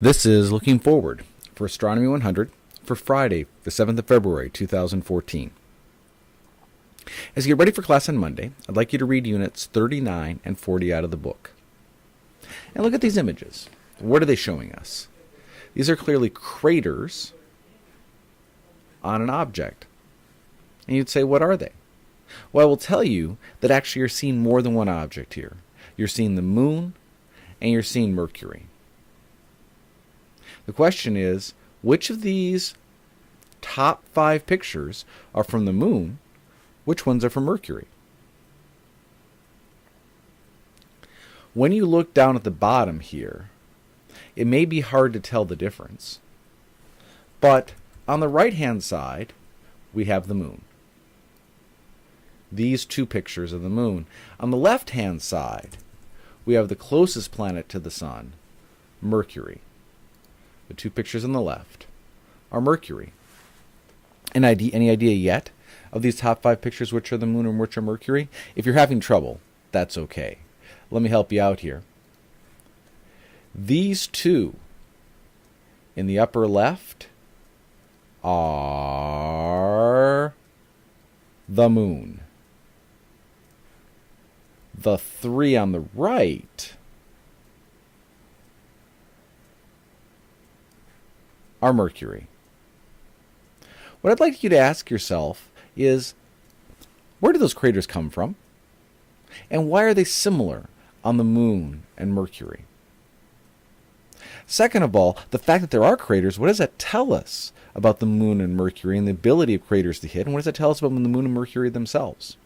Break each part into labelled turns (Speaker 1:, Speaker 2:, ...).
Speaker 1: This is Looking Forward for Astronomy 100 for Friday, the 7th of February, 2014. As you get ready for class on Monday, I'd like you to read units 39 and 40 out of the book. And look at these images. What are they showing us? These are clearly craters on an object. And you'd say, what are they? Well, I will tell you that actually you're seeing more than one object here. You're seeing the moon and you're seeing Mercury. The question is, which of these top 5 pictures are from the moon? Which ones are from Mercury? When you look down at the bottom here, it may be hard to tell the difference. But on the right-hand side, we have the moon. These 2 pictures of the moon. On the left-hand side, we have the closest planet to the sun, Mercury. The 2 pictures on the left are Mercury. Any idea yet of these top 5 pictures which are the moon and which are Mercury? If you're having trouble, that's okay. Let me help you out here. These 2 in the upper left are the moon. The 3 on the right are Mercury. What I'd like you to ask yourself is, where do those craters come from? And why are they similar on the moon and Mercury? Second of all, the fact that there are craters, what does that tell us about the moon and Mercury and the ability of craters to hit? And what does that tell us about the moon and Mercury themselves?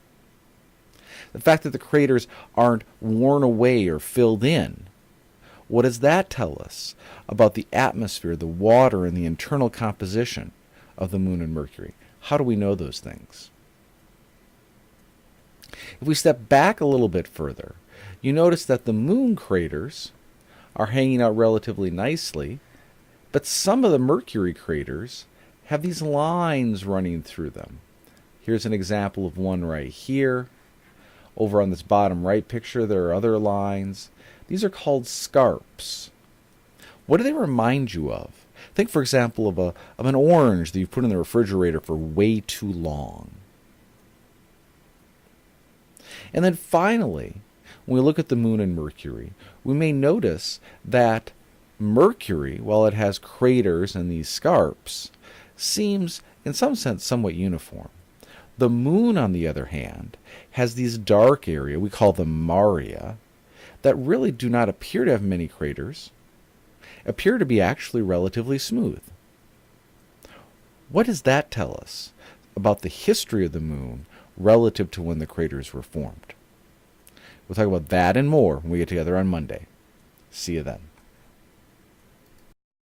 Speaker 1: The fact that the craters aren't worn away or filled in, what does that tell us about the atmosphere, the water, and the internal composition of the moon and Mercury? How do we know those things? If we step back a little bit further, you notice that the moon craters are hanging out relatively nicely, but some of the Mercury craters have these lines running through them. Here's an example of one right here. Over on this bottom right picture, there are other lines. These are called scarps. What do they remind you of? Think, for example, of an orange that you've put in the refrigerator for way too long. And then finally, when we look at the moon and Mercury, we may notice that Mercury, while it has craters and these scarps, seems, in some sense, somewhat uniform. The moon, on the other hand, has these dark areas, we call them maria, that really do not appear to have many craters, appear to be actually relatively smooth. What does that tell us about the history of the moon relative to when the craters were formed? We'll talk about that and more when we get together on Monday. See you then.